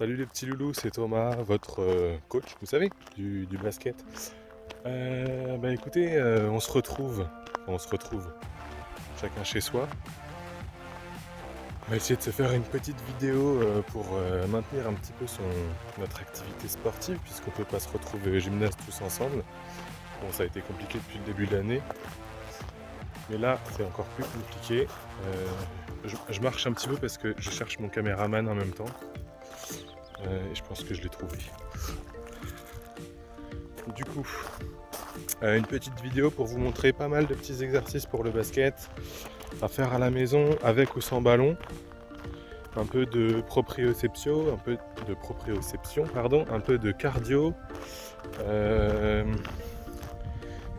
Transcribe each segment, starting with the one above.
Salut les petits loulous, c'est Thomas, votre coach, vous savez, du basket. Écoutez, on se retrouve chacun chez soi. On va essayer de se faire une petite vidéo pour maintenir un petit peu notre activité sportive, puisqu'on ne peut pas se retrouver au gymnase tous ensemble. Bon, ça a été compliqué depuis le début de l'année, mais là c'est encore plus compliqué. Je marche un petit peu parce que je cherche mon caméraman en même temps. Et je pense que je l'ai trouvé. Du coup, une petite vidéo pour vous montrer pas mal de petits exercices pour le basket à faire à la maison avec ou sans ballon. Un peu de proprioception, un peu de cardio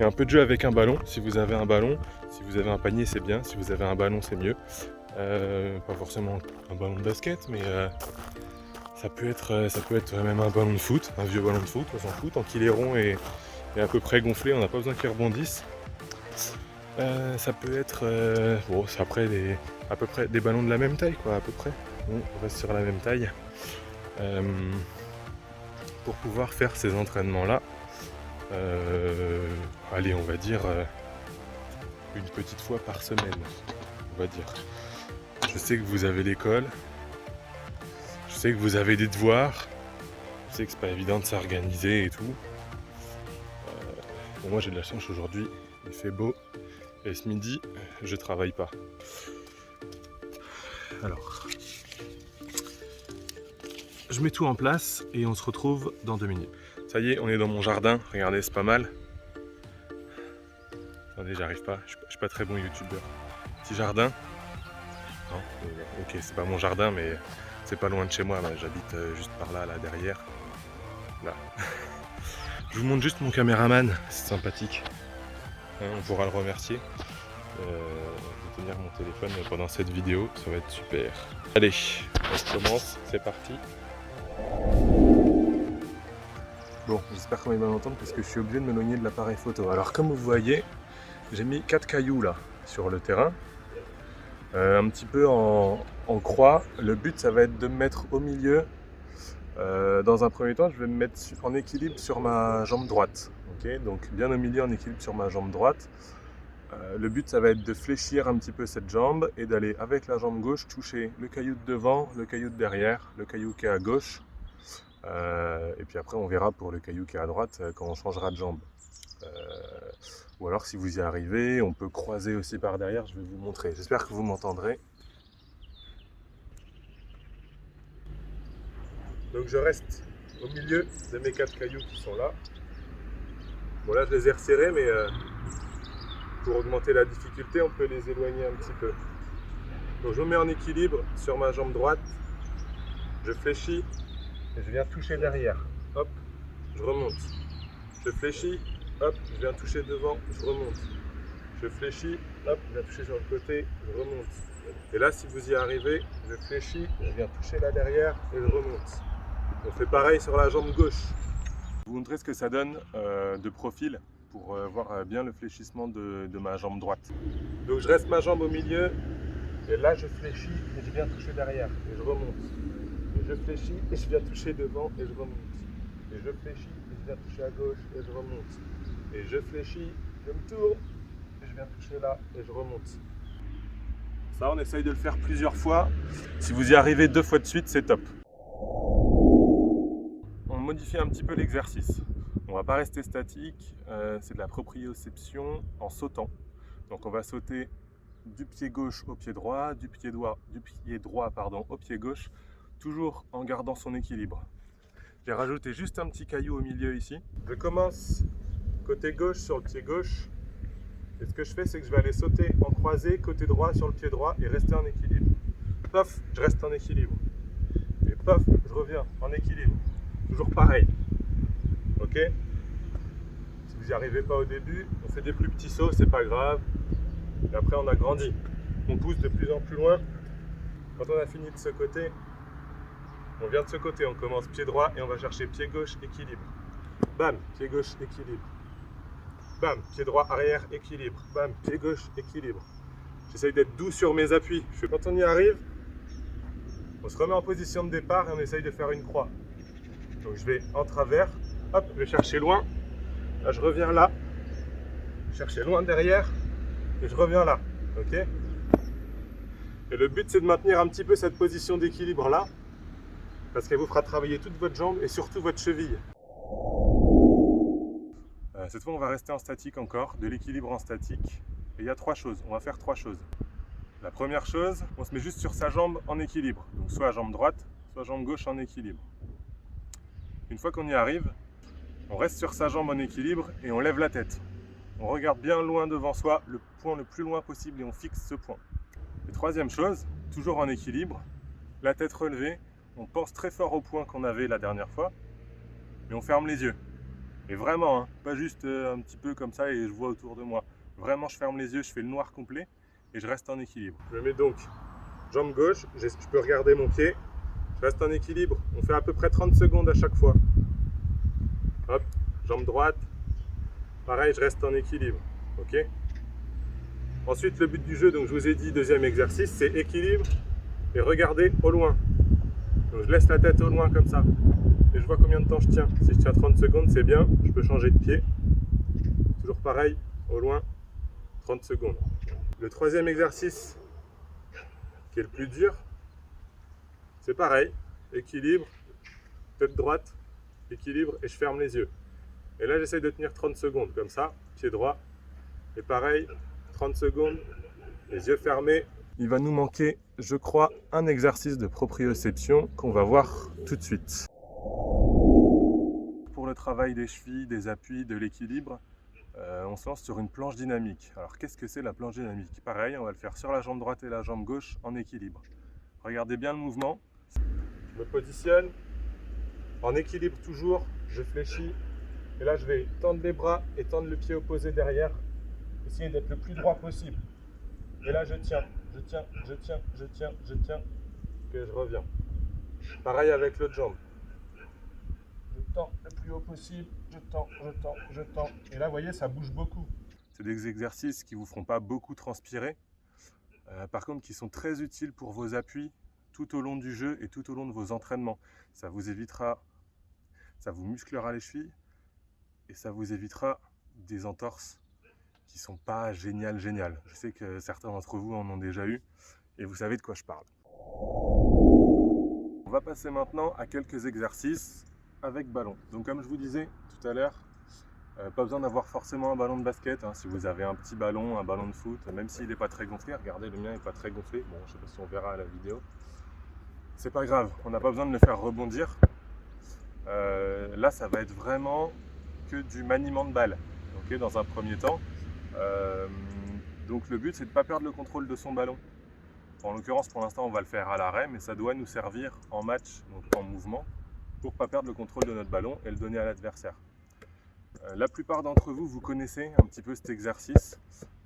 et un peu de jeu avec un ballon si vous avez un ballon. Si vous avez un panier c'est bien, si vous avez un ballon c'est mieux. Pas forcément un ballon de basket, mais ça peut être même un ballon de foot, un vieux ballon de foot, on s'en fout, tant qu'il est rond et à peu près gonflé, on n'a pas besoin qu'il rebondisse. Ça peut être, c'est à peu près des ballons de la même taille, quoi, à peu près. On reste sur la même taille. Pour pouvoir faire ces entraînements-là, allez, on va dire une petite fois par semaine, on va dire. Je sais que vous avez l'école, je sais que vous avez des devoirs, je sais que c'est pas évident de s'organiser et tout. Moi j'ai de la chance aujourd'hui, il fait beau et ce midi je travaille pas. Alors, je mets tout en place et on se retrouve dans 2 minutes. Ça y est, on est dans mon jardin, regardez, c'est pas mal. Attendez, j'arrive pas, je suis pas très bon youtubeur. Petit jardin. Non, ok, c'est pas mon jardin, mais c'est pas loin de chez moi, là. J'habite juste par là, là derrière. Là. Je vous montre juste mon caméraman, c'est sympathique. On pourra le remercier de tenir mon téléphone pendant cette vidéo, ça va être super. Allez, on commence, c'est parti. Bon, j'espère qu'on va bien m'entendre parce que je suis obligé de m'éloigner de l'appareil photo. Alors comme vous voyez, j'ai mis 4 cailloux là sur le terrain, un petit peu en croix. Le but ça va être de me mettre au milieu. Dans un premier temps, je vais me mettre en équilibre sur ma jambe droite. Okay, donc bien au milieu en équilibre sur ma jambe droite. Le but ça va être de fléchir un petit peu cette jambe et d'aller avec la jambe gauche toucher le caillou de devant, le caillou de derrière, le caillou qui est à gauche. Et puis après on verra pour le caillou qui est à droite quand on changera de jambe. Ou alors si vous y arrivez, on peut croiser aussi par derrière, je vais vous montrer. J'espère que vous m'entendrez. Donc je reste au milieu de mes 4 cailloux qui sont là. Bon là je les ai resserrés, mais pour augmenter la difficulté on peut les éloigner un petit peu. Donc je me mets en équilibre sur ma jambe droite, je fléchis et je viens toucher derrière. Hop, je remonte. Je fléchis, hop, je viens toucher devant, je remonte. Je fléchis, hop, je viens toucher sur le côté, je remonte. Et là, si vous y arrivez, je fléchis, je viens toucher là derrière et je remonte. On fait pareil sur la jambe gauche. Je vous montrer ce que ça donne de profil pour voir bien le fléchissement de ma jambe droite. Donc je reste ma jambe au milieu et là je fléchis et je viens toucher derrière et je remonte. Et je fléchis et je viens toucher devant et je remonte. Et je fléchis et je viens toucher à gauche et je remonte. Et je fléchis, je me tourne et je viens toucher là et je remonte. Ça, on essaye de le faire plusieurs fois. Si vous y arrivez 2 fois de suite, c'est top. On modifie un petit peu l'exercice. On va pas rester statique, c'est de la proprioception en sautant. Donc on va sauter du pied gauche au pied droit, du pied droit au pied gauche, toujours en gardant son équilibre. J'ai rajouté juste un petit caillou au milieu ici. Je commence côté gauche sur le pied gauche. Et ce que je fais, c'est que je vais aller sauter en croisé, côté droit sur le pied droit et rester en équilibre. Paf, je reste en équilibre. Et paf, je reviens en équilibre. Toujours pareil. Ok? Si vous n'y arrivez pas au début, on fait des plus petits sauts, c'est pas grave. Et après, on agrandit. On pousse de plus en plus loin. Quand on a fini de ce côté, on vient de ce côté, on commence pied droit et on va chercher pied gauche, équilibre. Bam, pied gauche, équilibre. Bam, pied droit, arrière, équilibre. Bam, pied gauche, équilibre. J'essaye d'être doux sur mes appuis. Quand on y arrive, On se remet en position de départ et on essaye de faire une croix. Donc je vais en travers, hop, je vais chercher loin. Là je reviens là, chercher loin derrière et je reviens là. Ok? Et le but c'est de maintenir un petit peu cette position d'équilibre là, parce qu'elle vous fera travailler toute votre jambe et surtout votre cheville. Cette fois on va rester en statique encore, de l'équilibre en statique. Et il y a trois choses, on va faire trois choses. La première chose, on se met juste sur sa jambe en équilibre. Donc soit jambe droite, soit jambe gauche en équilibre. Une fois qu'on y arrive, on reste sur sa jambe en équilibre et on lève la tête. On regarde bien loin devant soi, le point le plus loin possible et on fixe ce point. Et troisième chose, toujours en équilibre, la tête relevée, on pense très fort au point qu'on avait la dernière fois et on ferme les yeux. Et vraiment, hein, pas juste un petit peu comme ça et je vois autour de moi. Vraiment, je ferme les yeux, je fais le noir complet et je reste en équilibre. Je mets donc jambe gauche, je peux regarder mon pied, je reste en équilibre. On fait à peu près 30 secondes à chaque fois. Hop, jambe droite, pareil, je reste en équilibre. Ok? Ensuite, le but du jeu, donc je vous ai dit, deuxième exercice, c'est équilibre et regarder au loin. Donc je laisse la tête au loin comme ça. Et je vois combien de temps je tiens. Si je tiens 30 secondes, c'est bien. Je peux changer de pied. Toujours pareil, au loin, 30 secondes. Le troisième exercice, qui est le plus dur, c'est pareil. Équilibre, tête droite, équilibre et je ferme les yeux. Et là, j'essaye de tenir 30 secondes, comme ça, pied droit. Et pareil, 30 secondes, les yeux fermés. Il va nous manquer, je crois, un exercice de proprioception qu'on va voir tout de suite. Pour le travail des chevilles, des appuis, de l'équilibre, on se lance sur une planche dynamique. Alors qu'est-ce que c'est la planche dynamique? Pareil, on va le faire sur la jambe droite et la jambe gauche en équilibre. Regardez bien le mouvement. Je me positionne, en équilibre toujours, je fléchis. Et là je vais tendre les bras et tendre le pied opposé derrière. Essayer d'être le plus droit possible. Et là je tiens, je tiens, je tiens, je tiens, je tiens. Et je reviens. Pareil avec l'autre jambe. Je tends le plus haut possible, je tends, je tends, je tends. Et là, vous voyez, ça bouge beaucoup. C'est des exercices qui ne vous feront pas beaucoup transpirer. Par contre, qui sont très utiles pour vos appuis tout au long du jeu et tout au long de vos entraînements. Ça vous évitera, ça vous musclera les chevilles et ça vous évitera des entorses qui ne sont pas géniales. Je sais que certains d'entre vous en ont déjà eu et vous savez de quoi je parle. On va passer maintenant à quelques exercices avec ballon. Donc comme je vous disais tout à l'heure, pas besoin d'avoir forcément un ballon de basket, hein. Si vous avez un petit ballon, un ballon de foot, même s'il n'est pas très gonflé, regardez, le mien n'est pas très gonflé, bon je sais pas si on verra à la vidéo, c'est pas grave, on n'a pas besoin de le faire rebondir. Là ça va être vraiment que du maniement de balle, okay, dans un premier temps. Donc le but c'est de ne pas perdre le contrôle de son ballon. En l'occurrence pour l'instant on va le faire à l'arrêt, mais ça doit nous servir en match, donc en mouvement, pour ne pas perdre le contrôle de notre ballon et le donner à l'adversaire. La plupart d'entre vous, vous connaissez un petit peu cet exercice.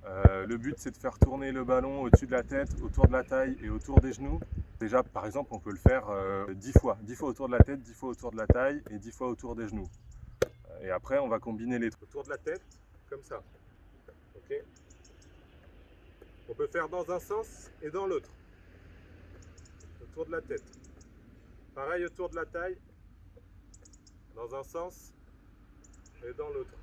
Le but c'est de faire tourner le ballon au-dessus de la tête, autour de la taille et autour des genoux. Déjà par exemple on peut le faire 10 fois autour de la tête, 10 fois autour de la taille et 10 fois autour des genoux. Et après on va combiner les trucs. Autour de la tête, comme ça. Okay. On peut faire dans un sens et dans l'autre. Autour de la tête. Pareil autour de la taille. Dans un sens et dans l'autre.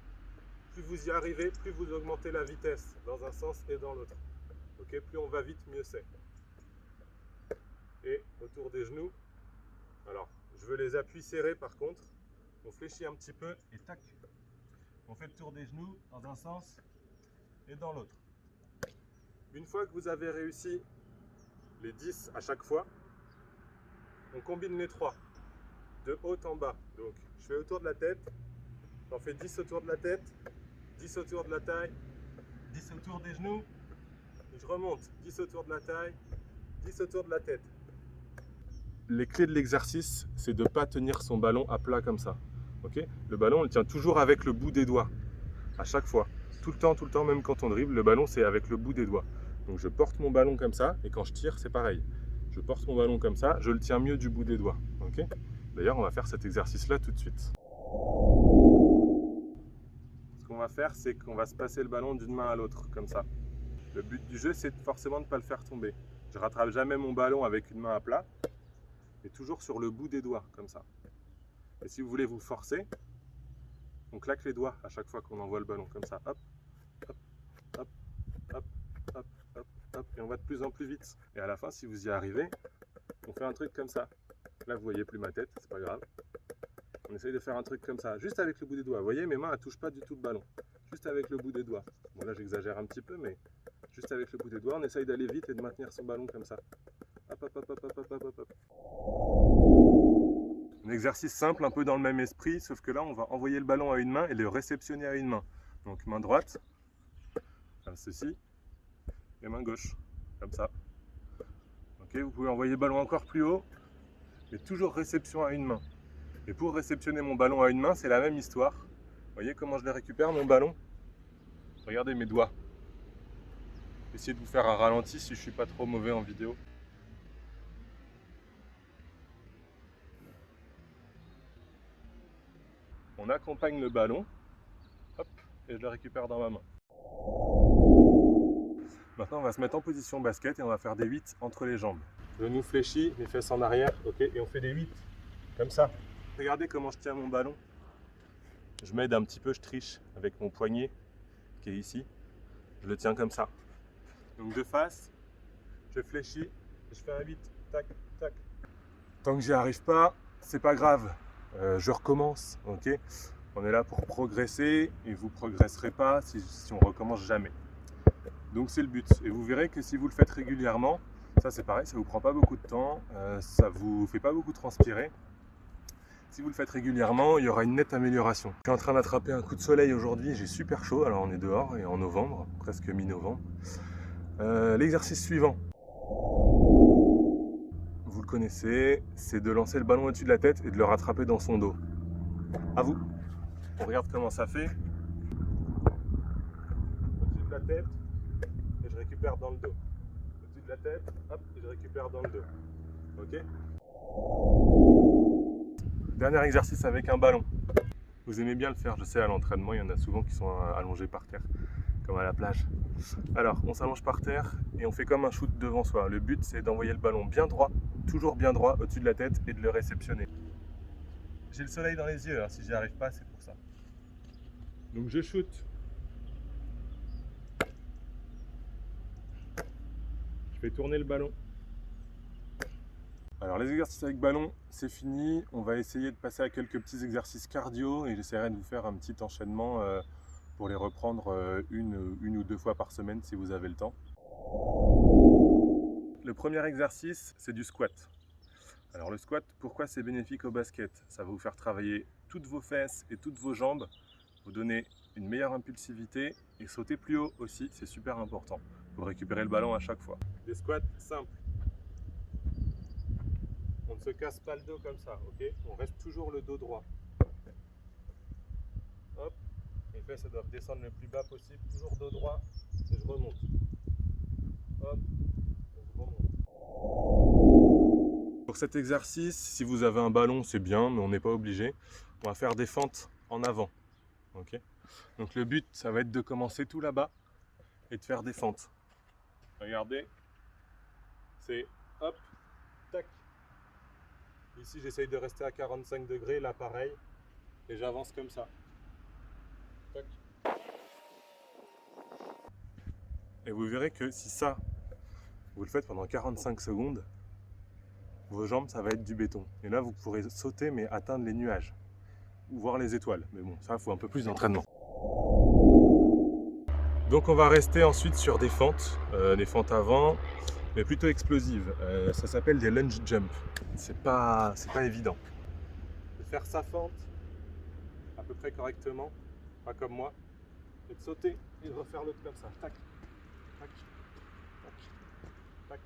Plus vous y arrivez, plus vous augmentez la vitesse dans un sens et dans l'autre. Okay, plus on va vite, mieux c'est. Et autour des genoux. Alors, je veux les appuis serrés par contre. On fléchit un petit peu et tac. On fait le tour des genoux dans un sens et dans l'autre. Une fois que vous avez réussi les 10 à chaque fois, on combine les 3. De haut en bas. Donc, je fais autour de la tête, j'en fais 10 autour de la tête, 10 autour de la taille, 10 autour des genoux, et je remonte, 10 autour de la taille, 10 autour de la tête. Les clés de l'exercice, c'est de ne pas tenir son ballon à plat comme ça. Okay, le ballon, on le tient toujours avec le bout des doigts, à chaque fois. Tout le temps, même quand on dribble, le ballon, c'est avec le bout des doigts. Donc je porte mon ballon comme ça, et quand je tire, c'est pareil. Je porte mon ballon comme ça, je le tiens mieux du bout des doigts. Okay. D'ailleurs, on va faire cet exercice-là tout de suite. Ce qu'on va faire, c'est qu'on va se passer le ballon d'une main à l'autre, comme ça. Le but du jeu, c'est forcément de ne pas le faire tomber. Je ne rattrape jamais mon ballon avec une main à plat. mais toujours sur le bout des doigts, comme ça. Et si vous voulez vous forcer, on claque les doigts à chaque fois qu'on envoie le ballon, comme ça. Hop, hop, hop, hop, hop, hop, hop, et on va de plus en plus vite. Et à la fin, si vous y arrivez, on fait un truc comme ça. Là, vous voyez plus ma tête, c'est pas grave. On essaye de faire un truc comme ça, juste avec le bout des doigts. Vous voyez, mes mains ne touchent pas du tout le ballon. Juste avec le bout des doigts. Bon, là, j'exagère un petit peu, mais juste avec le bout des doigts, on essaye d'aller vite et de maintenir son ballon comme ça. Hop, hop, hop, hop, hop, hop, hop, hop. Un exercice simple, un peu dans le même esprit, sauf que là, on va envoyer le ballon à une main et le réceptionner à une main. Donc, main droite, comme ceci, et main gauche, comme ça. Ok, vous pouvez envoyer le ballon encore plus haut, mais toujours réception à une main. Et pour réceptionner mon ballon à une main, c'est la même histoire. Vous voyez comment je le récupère, mon ballon? Regardez mes doigts. Essayez de vous faire un ralenti si je ne suis pas trop mauvais en vidéo. On accompagne le ballon, hop, et je le récupère dans ma main. Maintenant, on va se mettre en position basket et on va faire des 8 entre les jambes. Genou fléchi, les fesses en arrière, ok, et on fait des 8, comme ça. Regardez comment je tiens mon ballon. Je m'aide un petit peu, je triche avec mon poignet qui est ici. Je le tiens comme ça. Donc de face, je fléchis, je fais un 8, tac, tac. Tant que j'y arrive pas, c'est pas grave. Je recommence, ok? On est là pour progresser et vous progresserez pas si on recommence jamais. Donc c'est le but. Et vous verrez que si vous le faites régulièrement, ça c'est pareil, ça vous prend pas beaucoup de temps, ça vous fait pas beaucoup transpirer. Si vous le faites régulièrement, il y aura une nette amélioration. Je suis en train d'attraper un coup de soleil aujourd'hui, j'ai super chaud, alors on est dehors et en novembre, presque mi-novembre. L'exercice suivant, vous le connaissez, c'est de lancer le ballon au-dessus de la tête et de le rattraper dans son dos. À vous. On regarde comment ça fait. Au-dessus de la tête et je récupère dans le dos. Au-dessus de la tête, hop, et je récupère dans le dos. Ok? Dernier exercice avec un ballon. Vous aimez bien le faire, je sais, à l'entraînement, il y en a souvent qui sont allongés par terre, comme à la plage. Alors, on s'allonge par terre et on fait comme un shoot devant soi. Le but, c'est d'envoyer le ballon bien droit, toujours bien droit, au-dessus de la tête et de le réceptionner. J'ai le soleil dans les yeux, hein. Si j'y arrive pas, c'est pour ça. Donc je shoot. Je fais tourner le ballon. Alors les exercices avec ballon, c'est fini. On va essayer de passer à quelques petits exercices cardio et j'essaierai de vous faire un petit enchaînement pour les reprendre une ou deux fois par semaine si vous avez le temps. Le premier exercice, c'est du squat. Alors le squat, pourquoi c'est bénéfique au basket? Ça va vous faire travailler toutes vos fesses et toutes vos jambes, vous donner une meilleure impulsivité et sauter plus haut aussi, c'est super important pour récupérer le ballon à chaque fois. Des squats simples. On ne se casse pas le dos comme ça, ok? On reste toujours le dos droit. Hop, les fesses doivent descendre le plus bas possible, toujours dos droit, et je remonte. Hop, et je remonte. Pour cet exercice, si vous avez un ballon, c'est bien, mais on n'est pas obligé. On va faire des fentes en avant, ok? Donc le but, ça va être de commencer tout là-bas et de faire des fentes. Regardez, c'est hop, tac. Ici, j'essaye de rester à 45 degrés, là pareil, et j'avance comme ça. Tac. Et vous verrez que si ça, vous le faites pendant 45 secondes, vos jambes, ça va être du béton. Et là, vous pourrez sauter, mais atteindre les nuages, ou voir les étoiles. Mais bon, ça, il faut un peu plus d'entraînement. Donc on va rester ensuite sur des fentes avant, mais plutôt explosives. Ça s'appelle des lunge jumps. C'est pas évident. De faire sa fente à peu près correctement, pas comme moi, et de sauter et de refaire l'autre comme ça. Tac, tac, tac, tac.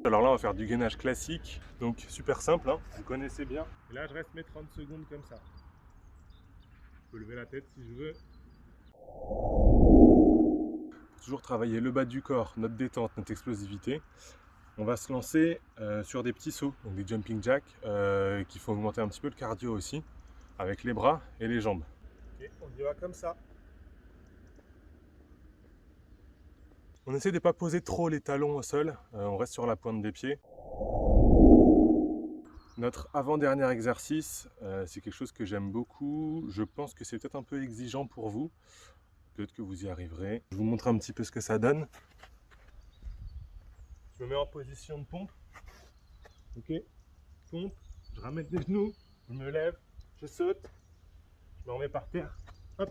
Alors là on va faire du gainage classique, donc super simple, hein, vous connaissez bien. Et là je reste mes 30 secondes comme ça. Je peux lever la tête si je veux. Toujours travailler le bas du corps, notre détente, notre explosivité. On va se lancer sur des petits sauts, donc des jumping jacks, qui font augmenter un petit peu le cardio aussi, avec les bras et les jambes. Et on y va comme ça. On essaie de ne pas poser trop les talons au sol, on reste sur la pointe des pieds. Notre avant-dernier exercice, c'est quelque chose que j'aime beaucoup. Je pense que c'est peut-être un peu exigeant pour vous. Peut-être que vous y arriverez. Je vous montre un petit peu ce que ça donne. Je me mets en position de pompe. Ok, pompe, je ramène les genoux, je me lève, je saute, je me remets par terre. Hop,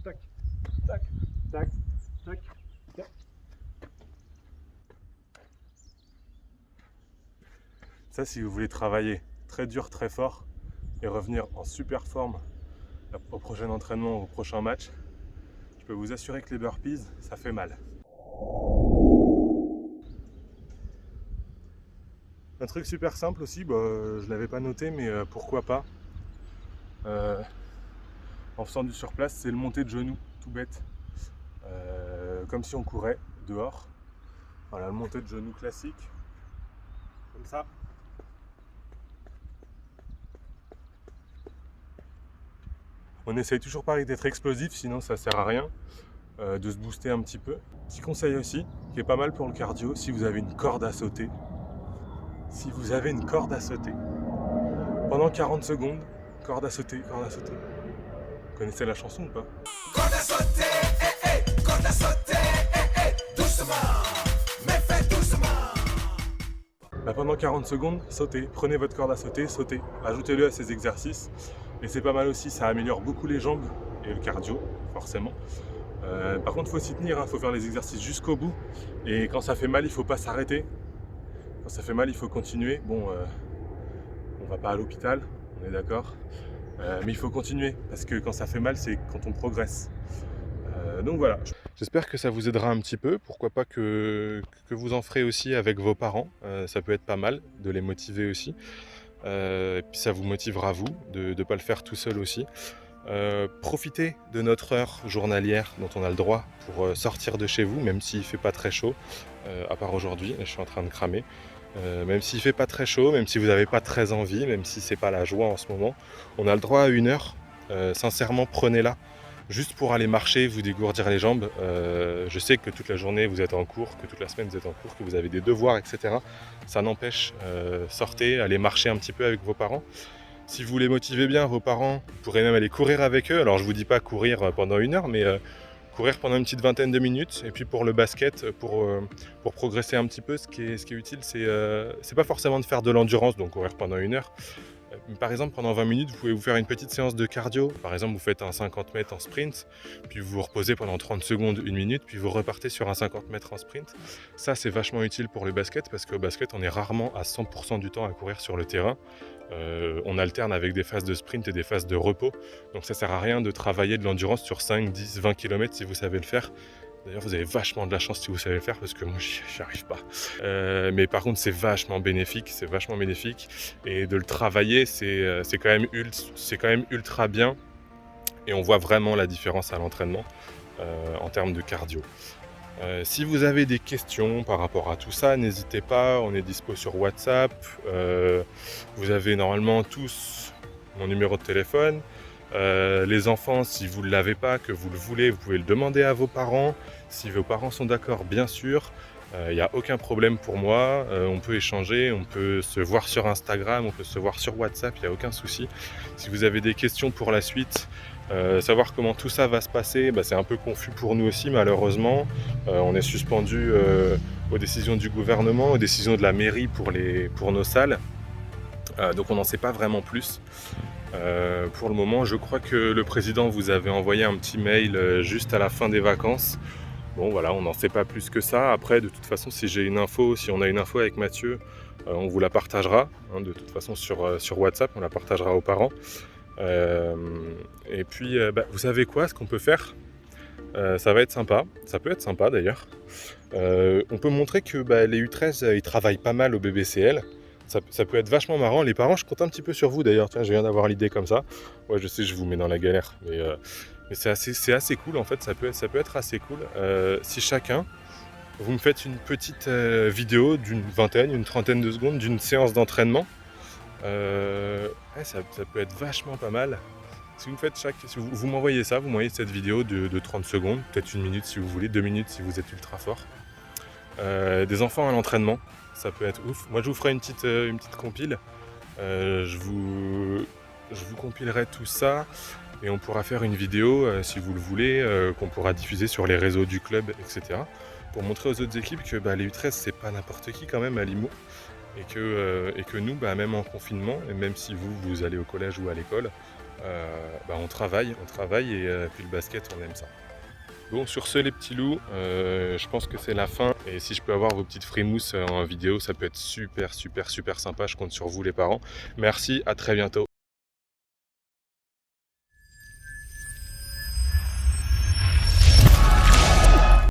tac, tac, tac, tac, tac. Ça, si vous voulez travailler très dur, très fort et revenir en super forme au prochain entraînement ou au prochain match, je peux vous assurer que les burpees, ça fait mal. Un truc super simple aussi, je ne l'avais pas noté, mais pourquoi pas, en faisant du surplace, c'est le monté de genoux, tout bête. Comme si on courait dehors. Voilà, le monté de genoux classique, comme ça. On essaye toujours pareil d'être explosif, sinon ça sert à rien, de se booster un petit peu. Petit conseil aussi, qui est pas mal pour le cardio, si vous avez une corde à sauter. Si vous avez une corde à sauter, pendant 40 secondes, corde à sauter, corde à sauter. Vous connaissez la chanson ou pas? Corde à sauter, corde à sauter, doucement, mais fais doucement. Pendant 40 secondes, sautez, prenez votre corde à sauter, sautez, ajoutez-le à ces exercices. Et c'est pas mal aussi, ça améliore beaucoup les jambes et le cardio, forcément. Par contre, il faut s'y tenir, faut faire les exercices jusqu'au bout. Et quand ça fait mal, il ne faut pas s'arrêter. Quand ça fait mal, il faut continuer. Bon, on va pas à l'hôpital, on est d'accord. Mais il faut continuer, parce que quand ça fait mal, c'est quand on progresse. Donc voilà. J'espère que ça vous aidera un petit peu. Pourquoi pas que vous en ferez aussi avec vos parents. Ça peut être pas mal de les motiver aussi. Et puis ça vous motivera vous de ne pas le faire tout seul aussi. Profitez de notre heure journalière dont on a le droit pour sortir de chez vous, même s'il ne fait pas très chaud, à part aujourd'hui, je suis en train de cramer. Même s'il ne fait pas très chaud, même si vous n'avez pas très envie, même si c'est pas la joie en ce moment, on a le droit à une heure. Sincèrement, prenez-la. Juste pour aller marcher, vous dégourdir les jambes. Je sais que toute la journée vous êtes en cours, que toute la semaine vous êtes en cours, que vous avez des devoirs, etc. Ça n'empêche, sortez, allez marcher un petit peu avec vos parents. Si vous les motivez bien, vos parents, vous pourrez même aller courir avec eux. Alors je ne vous dis pas courir pendant une heure, mais courir pendant une petite vingtaine de minutes. Et puis pour le basket, pour progresser un petit peu, ce qui est utile, c'est pas forcément de faire de l'endurance, donc courir pendant une heure. Par exemple, pendant 20 minutes, vous pouvez vous faire une petite séance de cardio. Par exemple, vous faites un 50 mètres en sprint, puis vous vous reposez pendant 30 secondes, une minute, puis vous repartez sur un 50 mètres en sprint. Ça, c'est vachement utile pour le basket, parce qu'au basket, on est rarement à 100% du temps à courir sur le terrain. On alterne avec des phases de sprint et des phases de repos. Donc ça sert à rien de travailler de l'endurance sur 5, 10, 20 km si vous savez le faire. D'ailleurs, vous avez vachement de la chance si vous savez le faire, parce que moi, j'y arrive pas. Mais par contre, c'est vachement bénéfique. Et de le travailler, c'est quand même ultra bien. Et on voit vraiment la différence à l'entraînement en termes de cardio. Si vous avez des questions par rapport à tout ça, n'hésitez pas, on est dispo sur WhatsApp. Vous avez normalement tous mon numéro de téléphone. Les enfants, si vous ne l'avez pas, que vous le voulez, vous pouvez le demander à vos parents. Si vos parents sont d'accord, bien sûr, il n'y a aucun problème pour moi. On peut échanger, on peut se voir sur Instagram, on peut se voir sur WhatsApp, il n'y a aucun souci. Si vous avez des questions pour la suite, savoir comment tout ça va se passer, c'est un peu confus pour nous aussi malheureusement. On est suspendu aux décisions du gouvernement, aux décisions de la mairie pour nos salles. Donc on n'en sait pas vraiment plus. Pour le moment, je crois que le président vous avait envoyé un petit mail juste à la fin des vacances. Bon voilà, on n'en sait pas plus que ça. Après, de toute façon, si on a une info avec Mathieu, on vous la partagera. De toute façon, sur WhatsApp, on la partagera aux parents. Et puis, vous savez quoi, ce qu'on peut faire, ça va être sympa. Ça peut être sympa d'ailleurs. On peut montrer que les U13, ils travaillent pas mal au BBCL. Ça peut être vachement marrant. Les parents, je compte un petit peu sur vous d'ailleurs. Tiens, je viens d'avoir l'idée comme ça. Ouais, je sais, je vous mets dans la galère. Mais c'est assez cool en fait. Ça peut être assez cool. Si chacun, vous me faites une petite vidéo d'une vingtaine, une trentaine de secondes d'une séance d'entraînement. Ça peut être vachement pas mal. Si vous faites si vous m'envoyez ça, vous m'envoyez cette vidéo de 30 secondes, peut-être 1 minute si vous voulez, 2 minutes si vous êtes ultra fort. Des enfants à l'entraînement, ça peut être ouf. Moi je vous ferai une petite compile. Je vous compilerai tout ça et on pourra faire une vidéo si vous le voulez, qu'on pourra diffuser sur les réseaux du club, etc. Pour montrer aux autres équipes que les U13 c'est pas n'importe qui quand même à Limoux. Et que nous, même en confinement, et même si vous allez au collège ou à l'école, on travaille et puis le basket, on aime ça. Bon, sur ce les petits loups, je pense que c'est la fin. Et si je peux avoir vos petites frimousses en vidéo, ça peut être super sympa. Je compte sur vous les parents. Merci, à très bientôt.